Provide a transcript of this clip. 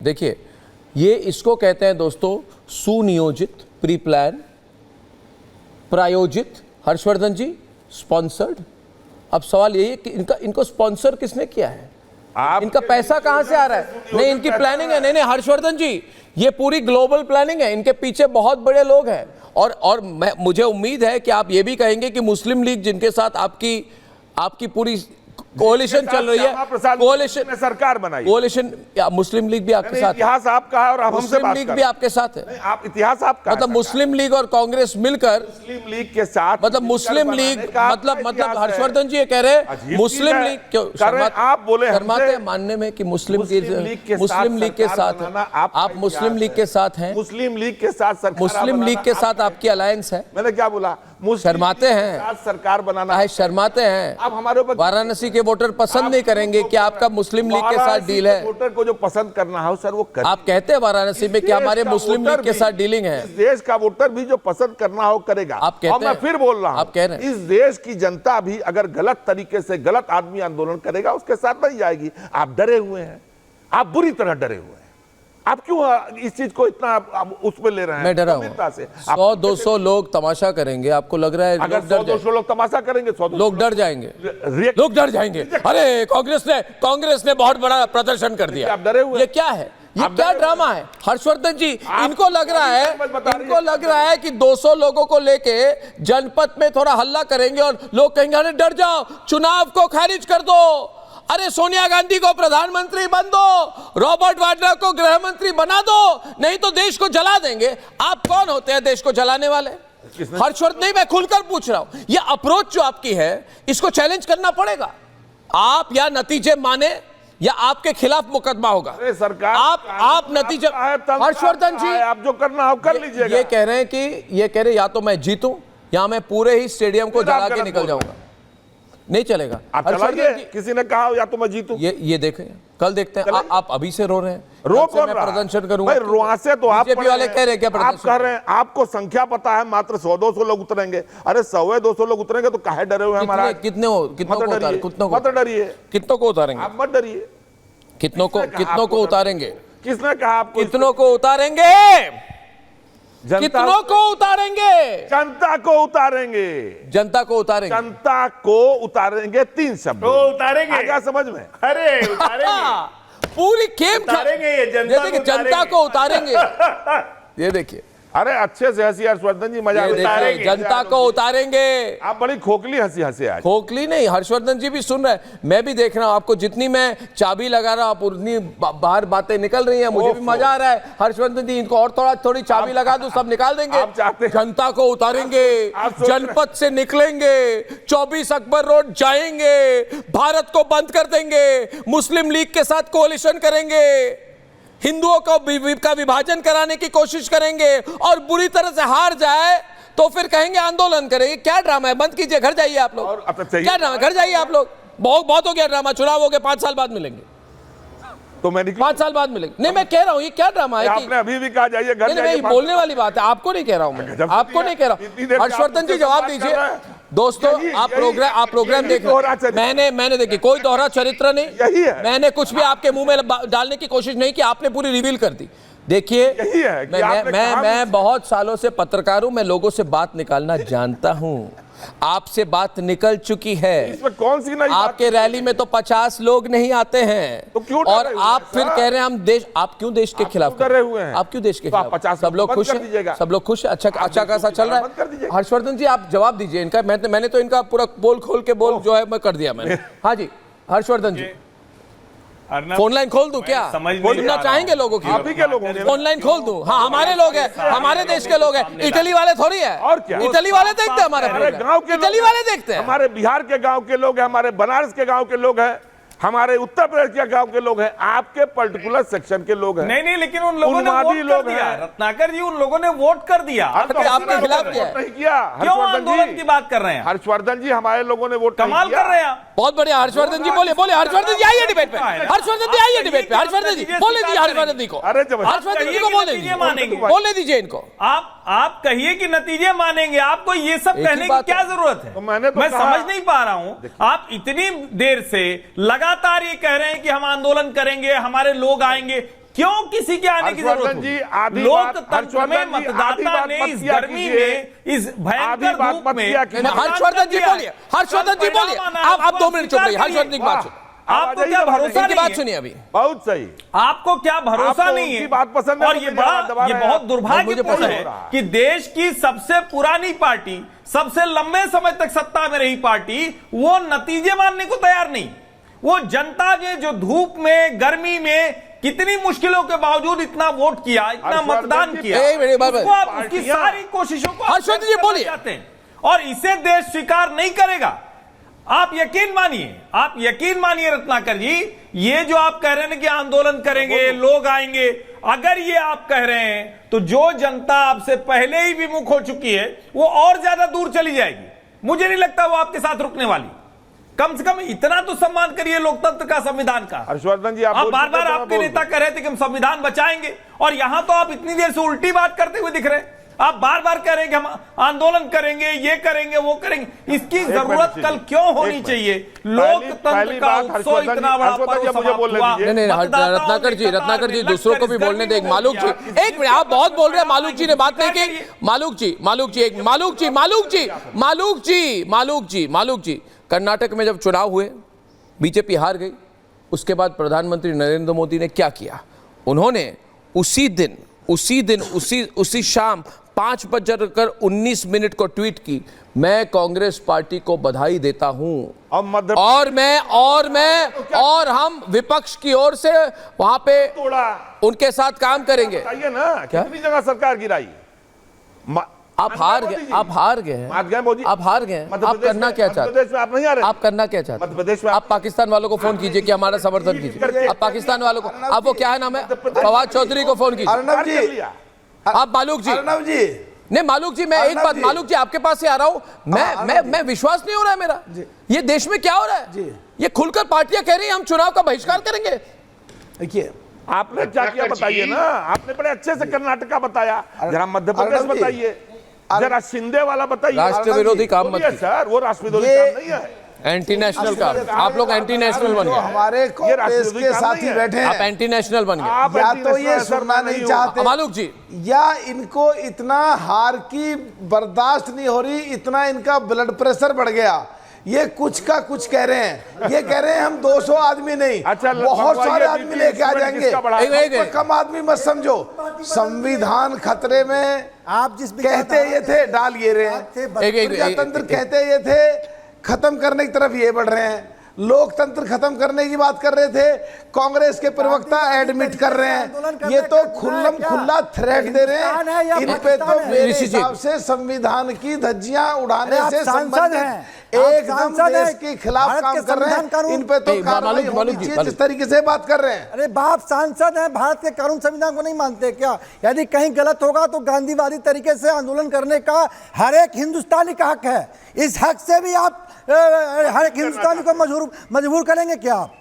देखिए, ये इसको कहते हैं दोस्तों सुनियोजित, प्री प्लान, प्रायोजित। हर्षवर्धन जी, स्पॉन्सर्ड। अब सवाल यही है कि इनको स्पॉन्सर किसने किया है? इनका पैसा कहां से आ रहा है? नहीं, इनकी प्लानिंग है। नहीं, हर्षवर्धन जी, ये पूरी ग्लोबल प्लानिंग है। इनके पीछे बहुत बड़े लोग हैं। और मुझे उम्मीद है कि आप ये भी कहेंगे कि मुस्लिम लीग, जिनके साथ आपकी पूरी कोalition चल रही है, कोalition सरकार बनाई, कोalition, मुस्लिम लीग भी आपके साथ है। इतिहास आपका है और आप हमसे बात कर रहे हैं। मुस्लिम लीग भी आपके साथ है। आप इतिहास आपका मतलब मुस्लिम लीग और कांग्रेस मिलकर मुस्लिम लीग के साथ, मतलब मुस्लिम लीग मतलब हर्षवर्धन जी ये कह रहे हैं मुस्लिम लीग क्यों आप बोले शर्माते हैं मानने में कि मुस्लिम लीग के साथ आप मुस्लिम लीग के साथ हैं, मुस्लिम लीग के साथ मुस्लिम लीग के साथ आपकी अलायंस है। मैंने क्या बोला? शर्माते हैं, सरकार बनाना है, शर्माते हैं। आप हमारे ऊपर वाराणसी के वोटर पसंद नहीं करेंगे कि आपका मुस्लिम लीग के साथ डील है। वोटर को जो पसंद करना है सर वो कर। आप कहते हैं वाराणसी में कि हमारे मुस्लिम लीग के साथ डीलिंग है। इस देश का वोटर भी जो पसंद करना हो करेगा। आप कहते हैं, मैं फिर बोल रहा हूं, आप कह रहे हैं इस देश की जनता भी अगर गलत तरीके से गलत आदमी आंदोलन करेगा उसके साथ नहीं जाएगी। आप डरे हुए हैं, आप बुरी तरह डरे हुए हैं। आप क्यों इस चीज को इतना उसमें ले रहे हैं? मैं डरा हूं। 100-200 लोग तमाशा करेंगे, आपको लग रहा है? अगर 100-200 लोग तमाशा करेंगे, लोग डर जाएंगे, लोग डर जाएंगे। अरे कांग्रेस ने बहुत बड़ा प्रदर्शन कर दिया। आप डरे हुए? ये क्या है? ये क्या ड्रामा है? हर्षवर्धन जी, इनको लग रहा है कि 200 लोगों को लेके जनपद में थोड़ा हल्ला करेंगे और लोग कहेंगे अरे डर जाओ, चुनाव को खारिज कर दो, अरे सोनिया गांधी को प्रधानमंत्री बन दो, रॉबर्ट वाड्रा को गृह मंत्री बना दो, नहीं तो देश को जला देंगे। आप कौन होते हैं देश को जलाने वाले? हर्षवर्धन, नहीं, मैं खुलकर पूछ रहा हूं। ये अप्रोच जो आपकी है, इसको चैलेंज करना पड़ेगा। आप या नतीजे माने या आपके खिलाफ मुकदमा होगा। सरकार आप नतीजे, हर्षवर्धन जी, आप जो करना हो कर लीजिएगा। ये कह रहे हैं कि या तो मैं जीतूं या मैं पूरे ही स्टेडियम को जला के निकल जाऊंगा। नहीं चलेगा। किसी ने कहा या तो मैं जीतूं। ये देखें, कल देखते हैं। आप अभी से रो रहे हैं। रो कौन रहा? प्रदर्शन करूंगा। भाई रोआ से तो आप वाले कह रहे हैं क्या? आप कह रहे हैं आपको संख्या पता है, मात्र 100-200 लोग उतरेंगे। अरे 100-200 लोग उतरेंगे तो काहे डरे हुए हैं? हमारा कितनों को डरिए, कितनों को उतारेंगे? आप मत डरिए। कितनों को उतारेंगे? किसने कहा आपको? कितनों को उतारेंगे? कितनों को उतारेंगे? जनता को उतारेंगे। जनता को उतारेंगे। जनता को उतारेंगे। 3 शब्द उतारेंगे। क्या समझ में? अरे उतारेंगे। पूरी खेम उतारेंगे। ये जनता को उतारेंगे। ये देखिए, अरे अच्छे से हंसी हर्षवर्धन जी, मजा उतारेंगे। जनता को उतारेंगे। आप बड़ी खोखली हंसी हंसे आज। खोखली नहीं, हर्षवर्धन जी भी सुन रहे हैं, मैं भी देख रहा हूं। आपको जितनी मैं चाबी लगा रहा हूं, आप उतनी बाहर बातें निकल रही हैं। मुझे भी मजा आ रहा है। हर्षवर्धन जी, इनको और थोड़ी चाबी लगा दूं, सब निकाल देंगे। जनता को उतारेंगे, जनपद से निकलेंगे, 24 अकबर रोड जाएंगे, भारत को बंद कर देंगे, मुस्लिम लीग के साथ कोalition करेंगे, हिंदुओं का विभाजन कराने की कोशिश करेंगे और बुरी तरह से हार जाए तो फिर कहेंगे आंदोलन करेंगे। क्या ड्रामा है? बंद कीजिए, घर जाइए आप लोग। क्या ड्रामा? घर जाइए आप लोग। बहुत हो गया ड्रामा। चुनाव हो गए, 5 साल बाद मिलेंगे। तो मैं 5 साल बाद मिलेंगे। नहीं, मैं कह रहा हूं ये क्या ड्रामा है? आपने अभी भी कहा जाइए घर जाइए। नहीं, बोलने वाली बात है। आपको नहीं कह रहा हूं मैं, आपको नहीं कह रहा हूं। हर्षवर्धन जी जवाब दीजिए। दोस्तों, आप प्रोग्राम देख रहे हैं। मैंने देखिए, कोई दोहरा चरित्र नहीं। यही है। मैंने कुछ भी आपके मुंह में डालने की कोशिश नहीं की। आपने पूरी रिवील कर दी। देखिए, मैं बहुत सालों से पत्रकार हूं। मैं लोगों से बात निकालना जानता हूं। आपसे बात निकल चुकी है। इसमें कौन सी नई? आपके रैली में तो 50 लोग नहीं आते हैं। तो क्यों और आप फिर कह रहे हैं हम देश, आप क्यों देश के खिलाफ कर रहे हुए हैं? आप क्यों देश के खिलाफ? सब लोग खुश हैं, सब लोग खुश हैं। अच्छा खासा चल रहा है। हर्षवर्धन जी, आप जवाब दीजिए इनका। मैंने तो इनका पूरा बोल खोल के बोल जो है मैं कर दिया मैंने। हाँ जी, हर्षवर्धन जी, फोन लाइन खोल दूं क्या? सुनना चाहेंगे लोगों की? आप ही के लोग होंगे। फोन लाइन खोल दूं? हाँ, हमारे लोग हैं, हमारे देश के लोग हैं। इटली वाले थोड़ी है। और क्या? इटली वाले देखते हैं हमारे गांव के, इटली वाले देखते हैं। हमारे बिहार के गांव के लोग हैं, हमारे बनारस के गांव के लोग हैं, हमारे उत्तर प्रदेश के गांव के लोग हैं, आपके पर्टिकुलर सेक्शन के लोग हैं। नहीं, लेकिन उन लोगों ने वोट कर दिया। रत्नाकर जी, उन लोगों ने वोट कर दिया। आपके खिलाफ नहीं किया। क्यों आंदोलन की बात कर रहे हैं? हर्षवर्धन जी, हमारे लोगों ने वोट कमाल कर रहे हैं। बहुत बढ़िया। हर्षवर्धन जी बोले हर्षवर्धन जी आइए डिबेट पे। हर्षवर्धन जी आइए डिबेट पे। हर्षवर्धन जी बोले दीजिए हर्षवर्धन जी को। अरे हर्षवर्धन जी को बोले दीजिए इनको। आप कहिए कि नतीजे मानेंगे। आपको ये सब कहने की क्या जरूरत है? मैं समझ नहीं पा रहा हूं। आप इतनी देर से लगातार ये कह रहे हैं कि हम आंदोलन करेंगे, हमारे लोग आएंगे। क्यों किसी के आने की जरूरत जी, है? लोकतंत्र में मतदाता ने इस गर्मी में, इस भयंकर धूप में, हर्षवर्धन जी बोलिए, हर्षवर्धन जी बोलिए, आप 2 मिनट चुप रहिए, हर्षवर्धन जी की बात सुनिए। आपको क्या भरोसा नहीं बात है? सुनिए अभी। बहुत सही। आपको क्या भरोसा नहीं है? बात पसंद है, और ये बहुत दुर्भाग्यपूर्ण है कि देश की सबसे पुरानी पार्टी, सबसे लंबे समय तक सत्ता में रही पार्टी, वो नतीजे मानने को तैयार नहीं। वो जनता ने जो धूप में, गर्मी में, कितनी मुश्किलों के बावजूद इतना वोट किया, इतना मतदान किया, उसको आप उसकी सारी कोशिशों को हर्षवर्धन जी बोलिए चाहते हैं, और इसे देश स्वीकार नहीं करेगा। आप यकीन मानिए रत्नाकर जी, ये जो आप कह रहे हैं कि आंदोलन करेंगे, लोग आएंगे, अगर ये आप कह रहे हैं तो जो जनता आपसे पहले ही विमुख हो चुकी है वो और ज्यादा दूर चली जाएगी। मुझे नहीं लगता वो आपके साथ रुकने वाली। कम से कम इतना तो सम्मान करिए लोकतंत्र का, संविधान का। हर्षवर्धन जी, आप बार बार आपके नेता कह रहे थे कि हम संविधान बचाएंगे, और यहां तो आप इतनी देर से उल्टी बात करते हुए दिख रहे हैं। आप बार बार कह रहे हैं कि हम आंदोलन करेंगे, ये करेंगे, वो करेंगे। इसकी जरूरत कल क्यों होनी चाहिए? लोकतंत्र का उत्सव इतना बड़ा रत्नाकर जी दूसरों को भी बोलने दें। मालूक जी, एक मिनट, आप बहुत बोल रहे हैं। मालूक जी ने बात नहीं की। मालूक जी, कर्नाटक में जब चुनाव हुए, बीजेपी हार गई, उसके बाद प्रधानमंत्री नरेंद्र मोदी ने क्या किया? उन्होंने उसी शाम 5:19 को ट्वीट की, मैं कांग्रेस पार्टी को बधाई देता हूं, और हम विपक्ष की ओर से वहां पे उनके साथ काम करेंगे। बताइए ना, कितनी जगह सरकार गिराई? आप हार गए हैं। आप हार गए हैं। आप करना क्या चाहते हैं? आप नहीं आ रहे? आप करना क्या चाहते हैं? मध्य प्रदेश में आप पाकिस्तान वालों को फोन कीजिए कि हमारा समर्थन कीजिए। आप पाकिस्तान वालों को, आप वो क्या है नाम है, फवाद चौधरी को फोन कीजिए। आप मालूक जी नहीं, मालूक जी, मैं एक बात, मालूक जी आपके पास से आ रहा हूं, मैं विश्वास नहीं हो रहा है मेरा, ये देश में क्या हो रहा है? ये खुलकर पार्टियां कह रही हैं हम चुनाव का बहिष्कार करेंगे। देखिए, आपने क्या किया बताइए ना। आपने बड़े अच्छे से कर्नाटक का बताया, जरा मध्य प्रदेश बताइए, जरा शिंदे वाला बताइए। राष्ट्र विरोधी काम मत कीजिए सर, वो राष्ट्र विरोधी काम नहीं है, एंटी नेशनल का। आप लोग एंटी नेशनल बन गए। हमारे कांग्रेस के साथी बैठे हैं, आप एंटी नेशनल बन गए। या तो ये सुनना नहीं चाहते मालूक जी, या इनको इतना हार की बर्दाश्त नहीं हो रही, इतना इनका ब्लड प्रेशर बढ़ गया। ये कुछ का कुछ कह रहे हैं, ये कह रहे हैं हम 200 आदमी नहीं, अच्छा, बहुत सारे आदमी लेके आ जाएंगे। कम आदमी मत समझो, संविधान खतरे में आप जिस कहते ये थे डाल ये रहे हैं, प्रजातंत्र कहते ये थे खत्म करने की तरफ ये बढ़ रहे हैं, लोकतंत्र खत्म करने की बात कर रहे थे, कांग्रेस के प्रवक्ता एडमिट कर रहे हैं। ये तो खुला थ्रेट दे रहे हैं। इन पे तो मेरे हिसाब से संविधान की धज्जियां उड़ाने से संबंधित एकदम देश के खिलाफ काम कर रहे हैं। इन पे तो कार्रवाई होनी चाहिए, जिस तरीके से बात कर रहे हैं। अरे बाप सांसद हैं, भारत के कानून संविधान को नहीं मानते क्या? यदि कहीं गलत होगा तो गांधीवादी तरीके से आंदोलन करने का हर एक हिंदुस्तानी का हक है। इस हक से भी आप हर एक हिंदुस्तानी को मजबूर करेंगे क्या आप?